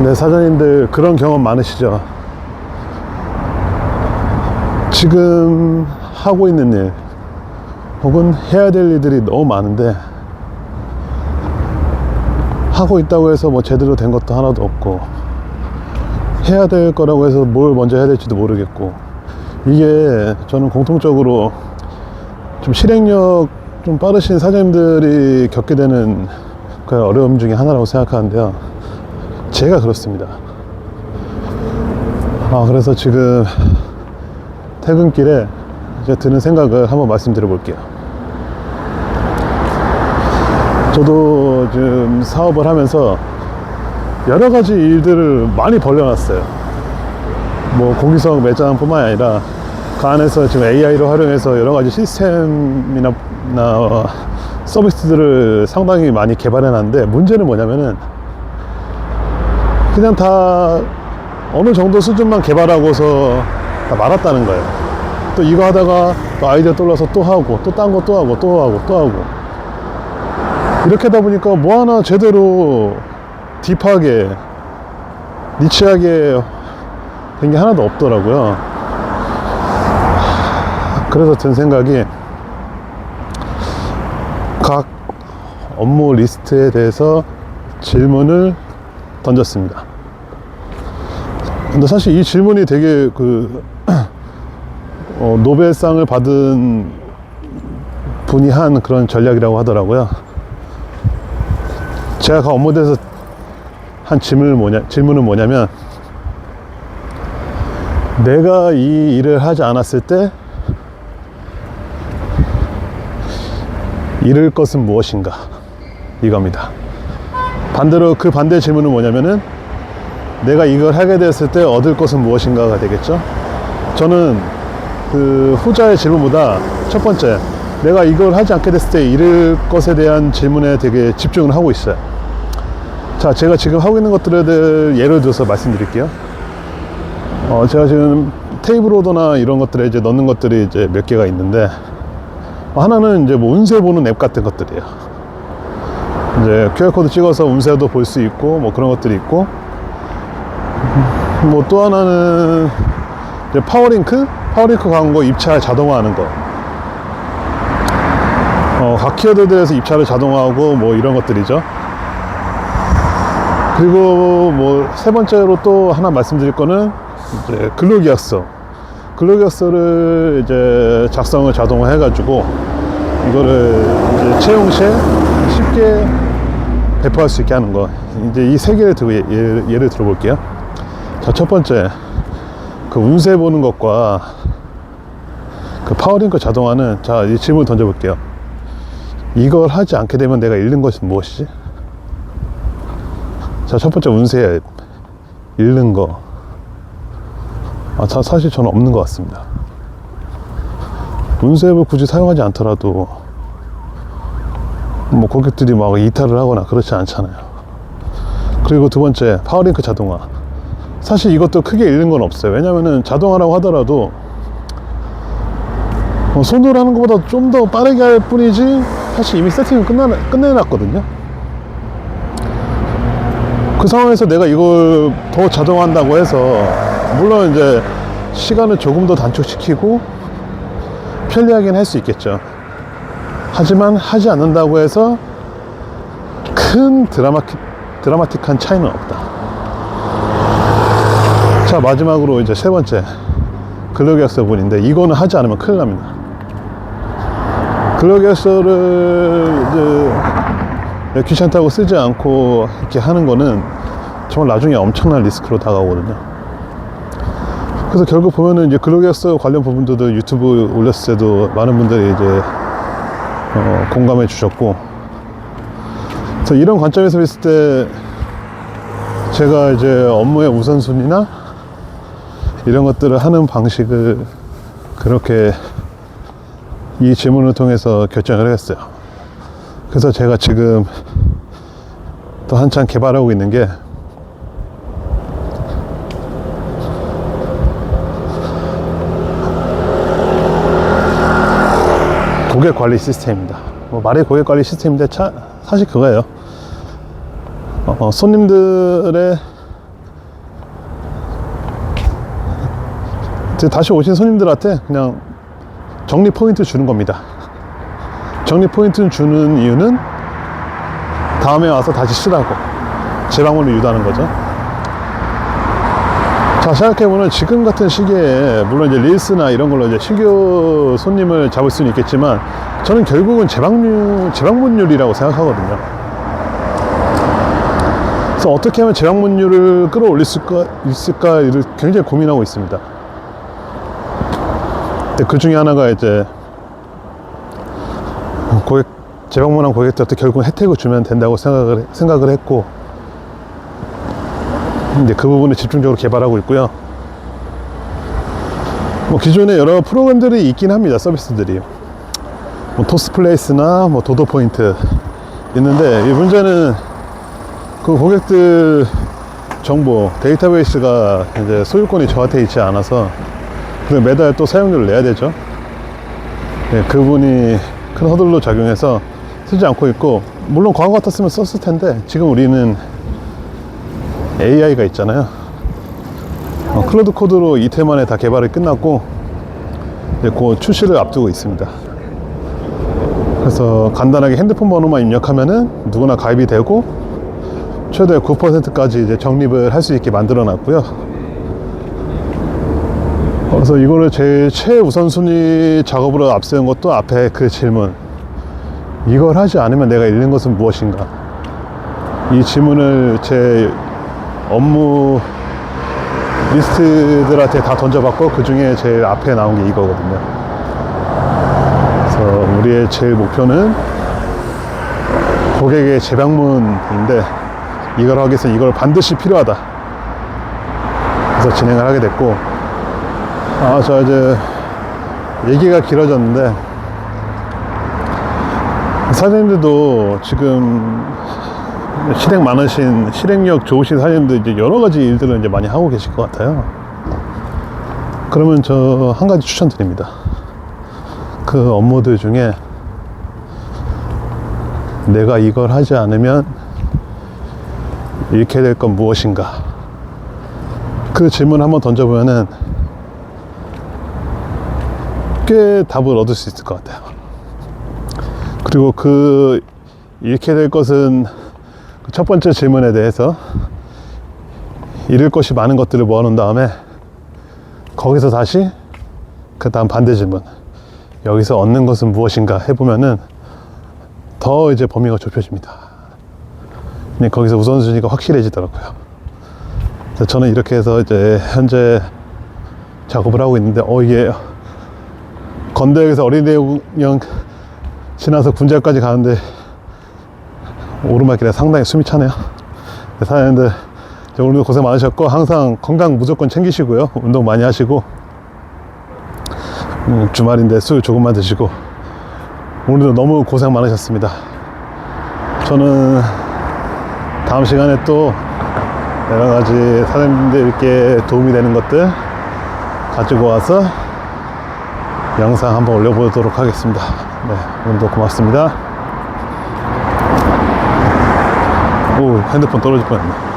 네, 사장님들 그런 경험 많으시죠? 지금 하고 있는 일 혹은 해야 될 일들이 너무 많은데 하고 있다고 해서 뭐 제대로 된 것도 하나도 없고 해야 될 거라고 해서 뭘 먼저 해야 될지도 모르겠고, 이게 저는 공통적으로 좀 실행력 좀 빠르신 사장님들이 겪게 되는 그 어려움 중에 하나라고 생각하는데요. 제가 그렇습니다. 그래서 지금 퇴근길에 이제 드는 생각을 한번 말씀드려 볼게요. 저도 지금 사업을 하면서 여러 가지 일들을 많이 벌려놨어요. 뭐 공기성 매장뿐만 아니라 그 안에서 지금 AI를 활용해서 여러 가지 시스템이나 서비스들을 상당히 많이 개발해놨는데, 문제는 뭐냐면은 그냥 다 어느 정도 수준만 개발하고서 다 말았다는 거예요. 또 이거 하다가 또 아이디어 떠올라서 또 하고 또 딴 거 또 하고 또 하고 또 하고, 이렇게 하다 보니까 뭐 하나 제대로 딥하게 니치하게 된 게 하나도 없더라고요. 그래서 든 생각이, 각 업무 리스트에 대해서 질문을 던졌습니다. 근데 사실 이 질문이 되게 노벨상을 받은 분이 한 그런 전략이라고 하더라고요. 제가 그 업무대에서 한 질문은 뭐냐면, 내가 이 일을 하지 않았을 때 잃을 것은 무엇인가, 이겁니다. 반대로 그 반대 질문은 뭐냐면은, 내가 이걸 하게 됐을 때 얻을 것은 무엇인가가 되겠죠. 저는 그 후자의 질문보다 첫 번째, 내가 이걸 하지 않게 됐을 때 잃을 것에 대한 질문에 되게 집중을 하고 있어요. 자, 제가 지금 하고 있는 것들을 예를 들어서 말씀드릴게요. 제가 지금 테이블 오더나 이런 것들에 이제 넣는 것들이 이제 몇 개가 있는데, 하나는 이제 뭐 운세 보는 앱 같은 것들이에요. 이제 QR코드 찍어서 운세도 볼 수 있고 뭐 그런 것들이 있고, 뭐 또 하나는 이제 파워링크 광고 입찰 자동화하는 거, 각 키워드들에서 입찰을 자동화하고 뭐 이런 것들이죠. 그리고 뭐 세 번째로 또 하나 말씀드릴 거는 이제 근로계약서를 이제 작성을 자동화 해가지고 이거를 이제 채용 시에 쉽게 배포할 수 있게 하는 거. 이제 이 세 개를 들고 예를 들어볼게요. 자, 첫 번째, 그 운세 보는 것과 그 파워링크 자동화는, 자, 이 질문 던져볼게요. 이걸 하지 않게 되면 내가 잃는 것은 무엇이지? 자, 첫 번째 운세 앱 잃는 거. 사실 저는 없는 것 같습니다. 운세 앱을 굳이 사용하지 않더라도 뭐 고객들이 막 이탈을 하거나 그렇지 않잖아요. 그리고 두 번째, 파워링크 자동화. 사실 이것도 크게 잃는 건 없어요. 왜냐면은 자동화라고 하더라도 손으로 하는 것보다 좀 더 빠르게 할 뿐이지, 사실 이미 세팅을 끝내놨거든요. 그 상황에서 내가 이걸 더 자동화한다고 해서, 물론 이제 시간을 조금 더 단축시키고 편리하긴 할 수 있겠죠. 하지만 하지 않는다고 해서 큰 드라마틱한 차이는 없다. 자, 마지막으로 이제 세 번째, 근로계약서 분인데, 이거는 하지 않으면 큰일 납니다. 근로계약서를 이제 귀찮다고 쓰지 않고 이렇게 하는 거는 정말 나중에 엄청난 리스크로 다가오거든요. 그래서 결국 보면은 이제 근로계약서 관련 부분들도 유튜브 올렸을 때도 많은 분들이 이제 공감해 주셨고, 그래서 이런 관점에서 봤을 때 제가 이제 업무의 우선순위나 이런 것들을 하는 방식을 그렇게 이 질문을 통해서 결정을 했어요. 그래서 제가 지금 또 한참 개발하고 있는 게 고객관리 시스템입니다. 뭐 말이 고객관리 시스템인데 사실 그거예요. 손님들의 다시 오신 손님들한테 그냥 정리 포인트 주는 겁니다. 정리 포인트 주는 이유는 다음에 와서 다시 쓰라고, 재방문을 유도하는 거죠. 자, 생각해보면 지금 같은 시기에 물론 이제 릴스나 이런 걸로 이제 신규 손님을 잡을 수는 있겠지만 저는 결국은 재방문율이라고 생각하거든요. 그래서 어떻게 하면 재방문율을 끌어올릴 수 있을까를 굉장히 고민하고 있습니다. 근데 그 중에 하나가 이제 재방문한 고객들한테 결국 혜택을 주면 된다고 생각을 했고, 이제 그 부분을 집중적으로 개발하고 있고요. 뭐 기존에 여러 프로그램들이 있긴 합니다. 서비스들이 뭐 토스플레이스나 뭐 도도포인트 있는데, 이 문제는 그 고객들 정보 데이터베이스가 이제 소유권이 저한테 있지 않아서 매달 또 사용료를 내야 되죠. 네, 그분이 큰 허들로 작용해서 쓰지 않고 있고, 물론 과거 같았으면 썼을 텐데 지금 우리는 AI가 있잖아요. 클로드 코드로 이틀 만에 다 개발이 끝났고 이제 곧 출시를 앞두고 있습니다. 그래서 간단하게 핸드폰 번호만 입력하면은 누구나 가입이 되고 최대 9%까지 이제 적립을 할 수 있게 만들어 놨고요. 그래서 이거를 제일 최우선순위 작업으로 앞세운 것도 앞에 그 질문, 이걸 하지 않으면 내가 잃는 것은 무엇인가, 이 질문을 제 업무 리스트들한테 다 던져봤고 그 중에 제일 앞에 나온 게 이거거든요. 그래서 우리의 제일 목표는 고객의 재방문인데, 이걸 하기 위해서 이걸 반드시 필요하다. 그래서 진행을 하게 됐고, 저 이제 얘기가 길어졌는데, 사장님들도 지금 실행력 좋으신 사장님들 이제 여러 가지 일들을 이제 많이 하고 계실 것 같아요. 그러면 저 한 가지 추천드립니다. 그 업무들 중에 내가 이걸 하지 않으면 잃게 될 건 무엇인가, 그 질문 한번 던져보면은 꽤 답을 얻을 수 있을 것 같아요. 그리고 그 잃게 될 것은 첫 번째 질문에 대해서 잃을 것이 많은 것들을 모아놓은 다음에 거기서 다시 그 다음 반대 질문, 여기서 얻는 것은 무엇인가 해보면은 더 이제 범위가 좁혀집니다. 근데 거기서 우선순위가 확실해지더라고요. 그래서 저는 이렇게 해서 이제 현재 작업을 하고 있는데, 이게 건대역에서 어린이대공원 지나서 군자역까지 가는데 오르막길에 상당히 숨이 차네요. 사장님들 오늘도 고생 많으셨고, 항상 건강 무조건 챙기시고요, 운동 많이 하시고, 주말인데 술 조금만 드시고, 오늘도 너무 고생 많으셨습니다. 저는 다음 시간에 또 여러가지 사장님들께 도움이 되는 것들 가지고 와서 영상 한번 올려보도록 하겠습니다. 네, 오늘도 고맙습니다. 오, 핸드폰 떨어질 뻔했네.